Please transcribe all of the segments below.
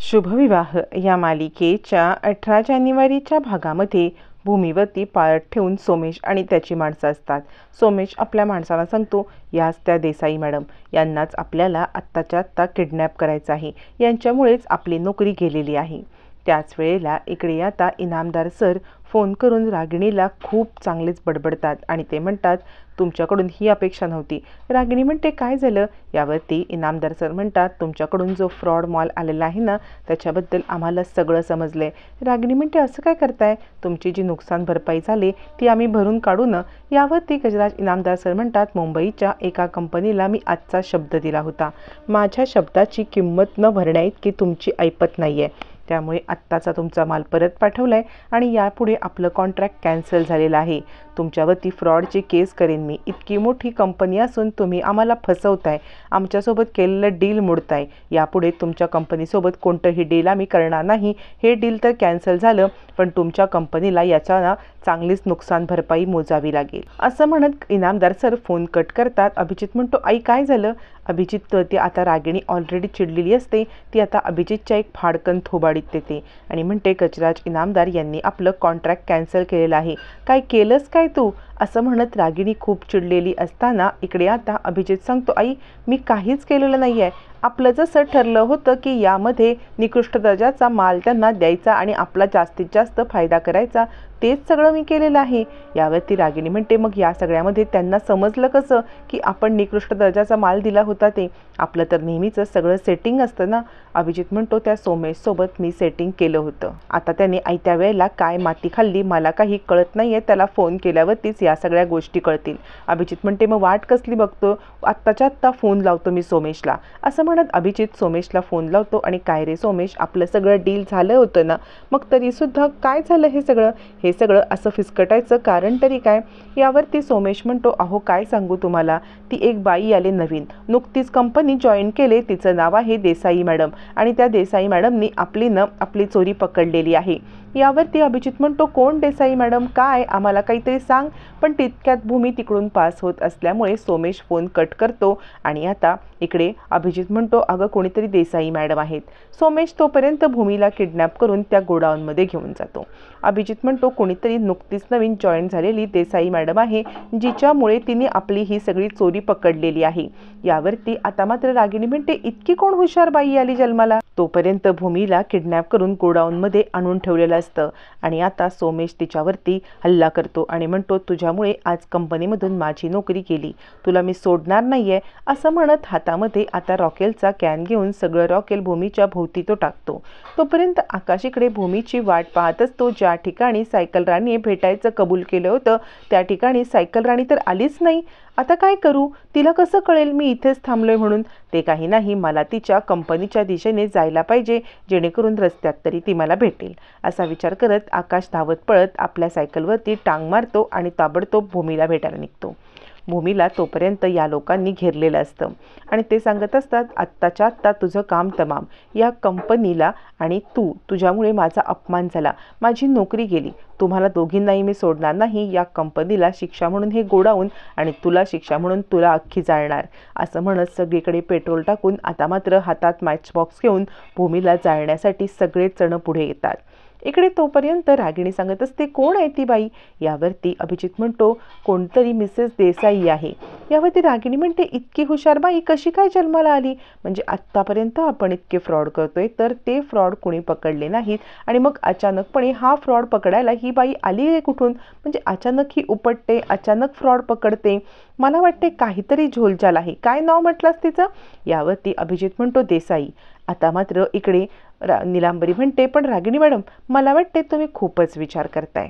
शुभविवाह या मालिकेच्या 18 जानेवारीच्या भागामध्ये भूमीवरती पाळत ठेवून सोमेश आणि त्याची माणसं असतात. सोमेश आपल्या माणसाला सांगतो, याच त्या देसाई मॅडम यांनाच आपल्याला आत्ताच्या आत्ता किडनॅप करायचं आहे. यांच्यामुळेच आपली नोकरी गेलेली आहे. त्याच वेळेला इकडे आता इनामदार सर फोन करून रागिणीला खूप चांगलेच बडबडतात आणि ते म्हणतात, तुमच्याकडून ही अपेक्षा नव्हती. रागिणी म्हणते, काय झालं? यावरती इनामदार सर म्हणतात, तुमच्याकडून जो फ्रॉड माल आलेला आहे ना, त्याच्याबद्दल आम्हाला सगळं समजलं आहे. रागिणी म्हणते, असं काय करताय? तुमची जी नुकसान भरपाई झाली ती आम्ही भरून काढू ना. यावरती गजराज इनामदार सर म्हणतात, मुंबईच्या एका कंपनीला मी आजचा शब्द दिला होता. माझ्या शब्दाची किंमत न भरण्याइतकी तुमची ऐपत नाही आहे. त्यामुळे आत्ताचा तुमचा माल परत पाठवला आहे आणि यापुढे आपलं कॉन्ट्रॅक्ट कॅन्सल झालेलं आहे. तुमच्यावरती फ्रॉडची केस करेन मी. इतकी मोठी कंपनी असून तुम्ही आम्हाला फसवताय, आमच्यासोबत केलेलं डील मोडताय. यापुढे तुमच्या कंपनीसोबत कोणतंही डील आम्ही करणार नाही. हे डील तर कॅन्सल झालं, पण तुमच्या कंपनीला याच्या चांगलीच नुकसान भरपाई मोजावी लागेल. असं म्हणत इनामदार सर फोन कट करतात. अभिजित म्हणतो, आई काय झालं? अभिजित ती आता रागिणी ऑलरेडी चिडलेली असते. ती आता अभिजितच्या एक फाडकन थोबाडीत देते आणि म्हणते, गजराज इनामदार यांनी आपलं कॉन्ट्रॅक्ट कॅन्सल केलेलं आहे. काय केलंस काय तू? असं म्हणत रागिणी खूप चिडलेली असताना इकडे आता अभिजित सांगतो, आई मी काहीच केलेलं नाही आहे. आपलं जसं ठरलं होतं की यामध्ये निकृष्ट दर्जाचा माल त्यांना द्यायचा आणि आपला जास्तीत जास्त फायदा करायचा, तेच सगळं मी केलेलं आहे. यावरती रागिणी म्हणते, मग या सगळ्यामध्ये त्यांना समजलं कसं की आपण निकृष्ट दर्जाचा माल दिला होता? ते आपलं तर नेहमीचं सगळं सेटिंग असतं ना. अभिजित म्हणतो, त्या सोमेशसोबत मी सेटिंग केलं होतं. आता त्याने आयत्या वेळेला काय माती खाल्ली मला काही कळत नाही आहे. त्याला फोन केल्यावरतीच या सगळ्या गोष्टी कळतील. अभिजित म्हणते, मग वाट कसली बघतो? आत्ताच्या आत्ता फोन लावतो मी सोमेशला. असं म्हणत अभिजित सोमेशला फोन लावतो आणि काय रे सोमेश, आपलं सगळं डील झालं होतं ना, मग तरीसुद्धा काय झालं हे सगळं? हे सगळं असं फिसकटायचं कारण तरी काय? यावरती सोमेश म्हणतो, अहो काय सांगू तुम्हाला, ती एक बाई आले नवीन, नुकतीच कंपनी जॉईन केले. तिचं नाव आहे देसाई मॅडम आणि त्या देसाई मॅडमनी आपली चोरी पकडलेली आहे. यावरती अभिजित म्हणतो, कोण देसाई मॅडम? काय आम्हाला काहीतरी सांग. पण तितक्यात भूमी तिकडून पास होत असल्यामुळे सोमेश फोन कट करतो आणि आता इकडे अभिजित म्हणतो, अगं कोणीतरी देसाई मॅडम आहेत. सोमेश तोपर्यंत भूमीला किडनॅप करून त्या गोडाऊनमध्ये घेऊन जातो. अभिजित म्हणतो, कोणीतरी नुकतीच नवीन जॉईन झालेली देसाई मॅडम आहे, जिच्यामुळे तिने आपली ही सगळी चोरी पकडलेली आहे. यावरती आता मात्र रागिणी म्हणते, इतकी कोण हुशार बाई आली जन्माला? तोपर्यंत भूमीला किडनॅप करून गोडाऊनमध्ये आणून ठेवलेलं असतं आणि आता सोमेश तिच्यावरती हल्ला करतो आणि म्हणतो, तुझ्यामुळे आज कंपनीमधून माझी नोकरी गेली, तुला मी सोडणार नाहीये. असं म्हणत हातामध्ये आता रॉकेलचा कॅन घेऊन सगळं रॉकेल भूमीच्या भोवती तो टाकतो. तोपर्यंत आकाश इकडे भूमीची वाट पाहत असतो. ज्या ठिकाणी सायकल राणीने भेटायचं कबूल केलं होतं त्या ठिकाणी सायकल राणी तर आलीच नाही. आता काय करू? तिला कसं कळेल मी इथेच थांबलोय म्हणून? ते काही नाही, मला तिच्या कंपनीच्या दिशेने जायला पाहिजे, जेणेकरून रस्त्यात तरी ती मला भेटेल. असा विचार करत आकाश धावत पळत आपल्या सायकलवरती टांग मारतो आणि ताबडतोब भूमीला भेटायला निघतो. भूमीला तोपर्यंत या लोकांनी घेरलेलं असतं आणि ते सांगत असतात, आत्ताच्या आत्ता तुझं काम तमाम. या कंपनीला आणि तुझ्यामुळे माझा अपमान झाला, माझी नोकरी गेली. तुम्हाला दोघींनाही मी सोडणार नाही. या कंपनीला शिक्षा म्हणून हे गोडाऊन आणि तुला शिक्षा म्हणून तुला अख्खी जाळणार. असं म्हणत सगळीकडे पेट्रोल टाकून आता मात्र हातात मॅच बॉक्स घेऊन भूमीला जाळण्यासाठी सगळेच जण पुढे येतात. इकडे तोपर्यंत रागिणी सांगत असते, कोण आहे ती बाई? यावरती अभिजित म्हणतो, कोणतरी मिसेस देसाई आहे. यावरती रागिणी म्हणते, इतकी हुशार बाई कशी काय जन्माला आली? म्हणजे आत्तापर्यंत आपण इतके फ्रॉड करतोय तर ते फ्रॉड कोणी पकडले नाहीत आणि मग अचानकपणे हा फ्रॉड पकडायला ही बाई आली आहे कुठून? म्हणजे अचानक ही उपटते, अचानक फ्रॉड पकडते. मला वाटते काहीतरी झोलचाल आहे. काय नाव म्हटलंस तिचं? यावरती अभिजित म्हणतो, देसाई. आता मात्र इकडे निलांबरी म्हणते, पण रागिणी मॅडम मला वाटते तुम्ही खूपच विचार करताय.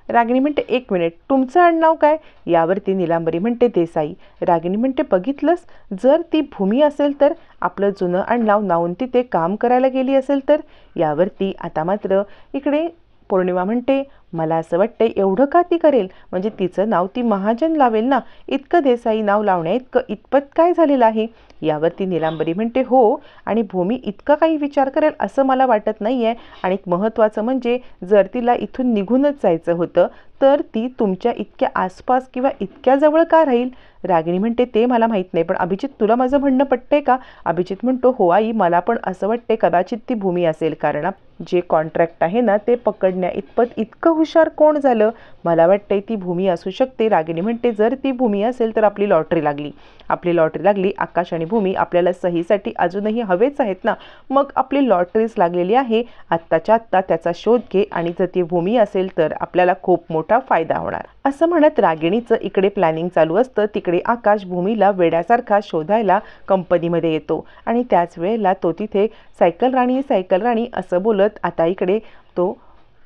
रागिणी म्हणते, एक मिनिट, तुमचं आडनाव काय? यावरती निलांबरी म्हणते, देसाई. रागिणी म्हणते, बघितलंस, जर ती भूमी असेल तर आपलं जुनं आडनाव नावून तिथे काम करायला गेली असेल तर? यावरती आता मात्र इकडे पौर्णिमा म्हणते, मला असं वाटतंय एवढं का ती करेल, म्हणजे तिचं नाव ती महाजन लावेल ना, इतकं देसाई नाव लावण्या इतपत काय झालेलं आहे. यावरती नीलांबरी म्हणते हो, आणि भूमी इतका काही विचार करेल असं मला वाटत नाहीये. आणि महत्त्वाचं म्हणजे जर तिला इथून निघूनच जायचं होतं तर ती तुमच्या इतक्या आसपास किंवा इतक्या जवळ का राहील. रागिणी म्हणते ते मला माहीत नाही, पण अभिजित तुला माझं म्हणणं पटतंय का. अभिजित म्हणतो हो आई, मला पण असं वाटते कदाचित ती भूमी असेल, कारण जे कॉन्ट्रॅक्ट आहे ना ते पकडण्या इतपत इतकं हुशार कोण झालं. मला वाटतंय ती भूमी असू शकते. रागिणी म्हणते जर ती भूमी असेल तर आपली लॉटरी लागली. आपली लॉटरी लागली. आकाश आणि भूमी आपल्याला सहीसाठी अजूनही हवेच आहेत ना, मग आपली लॉटरीच लागलेली आहे. आत्ताच्या आत्ता त्याचा शोध घे, आणि जर ती भूमी असेल तर आपल्याला खूप मोठा फायदा होणार. असं म्हणत रागिणीचं इकडे प्लॅनिंग चालू असतं. तिकडे आकाश भूमीला वेड्यासारखा शोधायला कंपनीमध्ये येतो, आणि त्याच वेळेला तो तिथे सायकल राणी असं बोलत आता इकडे तो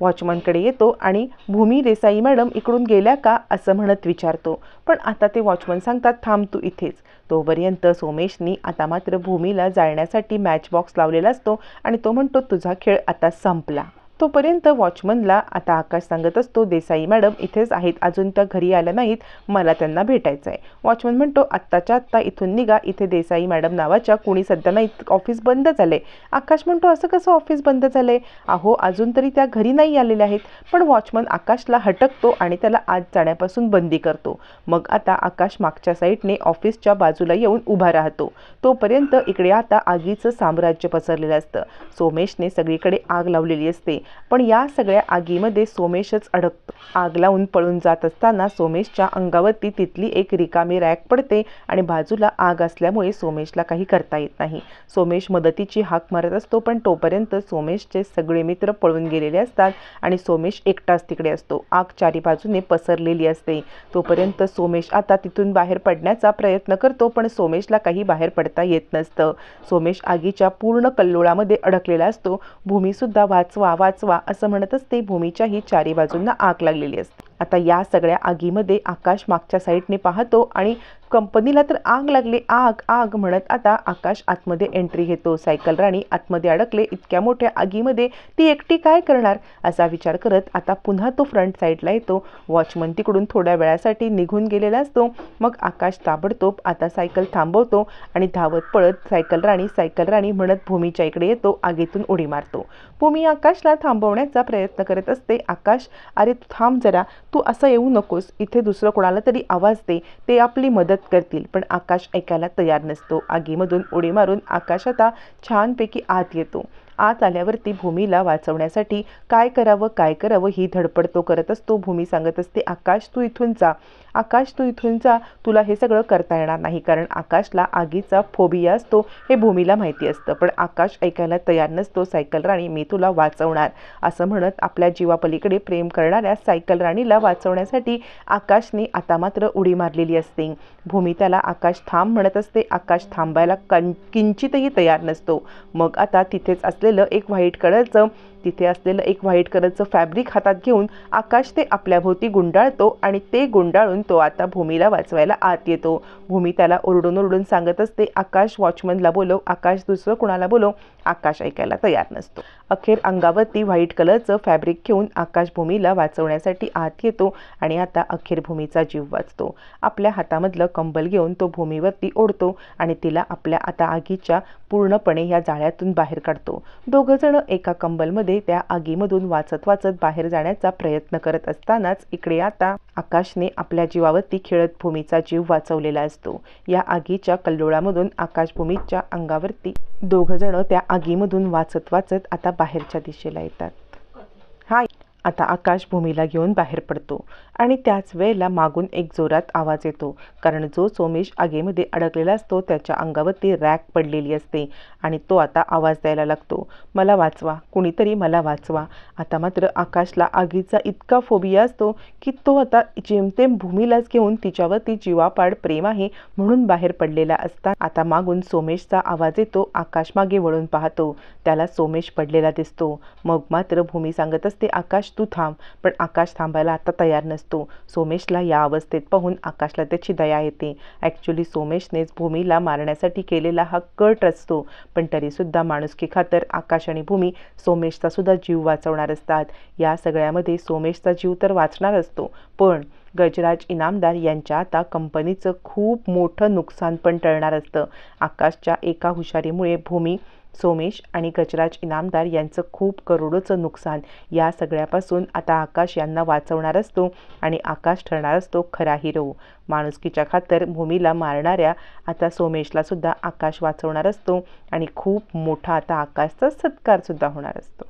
वॉचमनकडे येतो, आणि भूमी देसाई मॅडम इकडून गेल्या का असं म्हणत विचारतो. पण आता ते वॉचमन सांगतात थांब तू इथेच. तोपर्यंत सोमेशनी आता मात्र भूमीला जाळण्यासाठी मॅच बॉक्स लावलेला असतो, आणि तो म्हणतो तुझा खेळ आता संपला. तोपर्यंत वॉचमनला आता आकाश सांगत असतो देसाई मॅडम इथेच आहेत, अजून त्या घरी आल्या नाहीत, मला त्यांना भेटायचं आहे. वॉचमन म्हणतो आत्ताच्या आत्ता इथून निघा, इथे देसाई मॅडम नावाच्या कुणी सध्या नाही, ऑफिस बंद झाले. आकाश म्हणतो असं कसं ऑफिस बंद झालंय, अहो अजून तरी त्या घरी नाही आलेल्या आहेत. पण वॉचमन आकाशला हटकतो आणि त्याला आत जाण्यापासून बंदी करतो. मग आता आकाश मागच्या साईडने ऑफिसच्या बाजूला येऊन उभा राहतो. तोपर्यंत इकडे आता आगीचं साम्राज्य पसरलेलं असतं. सोमेशने सगळीकडे आग लावलेली असते, पण या सगळ्या आगीमध्ये सोमेशच अडकतो. आग लावून पळून जात असताना सोमेशच्या अंगावरती तिथली एक रिकामी रॅक पडते, आणि बाजूला आग असल्यामुळे सोमेशला काही करता येत नाही. सोमेश मदतीची हाक मारत असतो, पण तोपर्यंत सोमेशचे सगळे मित्र पळून गेलेले असतात, आणि सोमेश एकटाच तिकडे असतो. आग चारी बाजूने पसरलेली असते. तोपर्यंत सोमेश आता तिथून बाहेर पडण्याचा प्रयत्न करतो, पण सोमेशला काही बाहेर पडता येत नसतं. सोमेश आगीच्या पूर्ण कल्लोळामध्ये अडकलेला असतो. भूमीसुद्धा वाचवा वाचवा असं म्हणत असते. भूमीच्याही चारी बाजूंना आग लागलेली असते. आता या सगळ्या आगीमध्ये आकाश मागच्या साईडने पाहतो, आणि कंपनीला तर आग लागली, आग आग म्हणत आता आकाश आतमध्ये एंट्री घेतो. सायकल राणी आतमध्ये अडकले इतक्या मोठ्या आगीमध्ये, ती एकटी काय करणार असा विचार करत आता पुन्हा तो फ्रंट साईडला येतो. वॉचमन तिकडून थोड्या वेळासाठी निघून गेलेला असतो. मग आकाश ताबडतोब आता सायकल थांबवतो, आणि धावत पळत सायकल राणी म्हणत भूमीच्या इकडे येतो. आगीतून उडी मारतो. भूमी आकाशला थांबवण्याचा प्रयत्न करत असते. आकाश अरे तू थांब जरा, तू असं येऊ नकोस, इथे दुसरं कोणाला तरी आवाज दे, ते आपली मदत करतील. पण आकाश ऐकायला तयार नसतो. आगीमधून उडी मारून आकाश आता छानपैकी आत येतो. आत आल्यावरती भूमीला वाचवण्यासाठी काय करावं ही धडपड तो करत असतो. भूमी सांगत असते आकाश तू इथून जा, तुला हे सगळं करता येणार नाही, कारण आकाशला आगीचा फोबिया असतो हे भूमीला माहिती असतं. पण आकाश ऐकायला तयार नसतो. सायकल राणी मी तुला वाचवणार असं म्हणत आपल्या जीवापलीकडे प्रेम करणाऱ्या सायकल राणीला वाचवण्यासाठी आकाशने आता मात्र उडी मारलेली असते. भूमी त्याला आकाश थांब म्हणत असते. आकाश थांबायला किंचितही तयार नसतो. मग आता तिथेच असलेलं एक व्हाईट कलरचं फॅब्रिक हातात घेऊन आकाश ते आपल्याभोवती गुंडाळतो, आणि ते गुंडाळून तो आता भूमीला वाचवायला आत येतो. भूमी त्याला ओरडून सांगत असते आकाश वॉचमनला बोलव, आकाश दुसरं कुणाला बोलव. आकाश ऐकायला तयार नसतो. अखेर अंगावरती व्हाईट कलरचं फॅब्रिक घेऊन आकाश भूमीला वाचवण्यासाठी आत येतो, आणि आता अखेर भूमीचा जीव वाचतो. आपल्या हातामधलं कंबल घेऊन तो भूमीवरती ओढतो, आणि तिला आपल्या आता आगीच्या पूर्णपणे या जाळ्यातून बाहेर काढतो. दोघं जण एका कंबलमध्ये त्या आगीमधून वाचत बाहेर जाण्याचा प्रयत्न करत असतानाच इकडे आता आकाशने आपल्या जीवावरती खेळत भूमीचा जीव वाचवलेला असतो. या आगीच्या कल्लोळामधून आकाश भूमीच्या अंगावरती दोघं जण त्या आगीमधून वाचत आता बाहेरच्या दिशेला येतात. आता आकाश भूमीला घेऊन बाहेर पडतो, आणि त्याच वेळेला मागून एक जोरात आवाज येतो, कारण जो सोमेश आगीमध्ये अडकलेला असतो त्याच्या अंगावरती रॅक पडलेली असते, आणि तो आता आवाज द्यायला लागतो मला वाचवा, कुणीतरी मला वाचवा. आता मात्र आकाशला आगीचा इतका फोबिया असतो की तो आता जेमतेम भूमीलाच घेऊन तिच्यावरती जीवापाड प्रेम आहे म्हणून बाहेर पडलेला असता. आता मागून सोमेशचा आवाज येतो. आकाश मागे वळून पाहतो, त्याला सोमेश पडलेला दिसतो. मग मात्र भूमी सांगत असते आकाश आकाश तू थांब, पण आकाश थांबायला आता तयार नसतो. सोमेशला या अवस्थेत पाहून आकाशला त्याची दया येते. ॲक्च्युली सोमेशनेच भूमीला मारण्यासाठी केलेला हा कट असतो, पण तरीसुद्धा माणुसकी खातर आकाश आणि भूमी सोमेशचा सुद्धा जीव वाचवणार असतात. या सगळ्यामध्ये सोमेशचा जीव तर वाचणार असतो, पण गजराज इनामदार यांच्या आता कंपनीचं खूप मोठं नुकसान पण टळणार असतं. आकाशच्या एका हुशारीमुळे भूमी, सोमेश आणि गजराज इनामदार यांचं खूप करोडोचं नुकसान, या सगळ्यापासून आता आकाश यांना वाचवणार असतो आणि आकाश ठरणार असतो खरा हिरो. माणुसकीच्या खातर भूमीला मारणाऱ्या आता सोमेशला सुद्धा आकाश वाचवणार असतो आणि खूप मोठा आता आकाशचा सत्कार सुद्धा होणार असतो.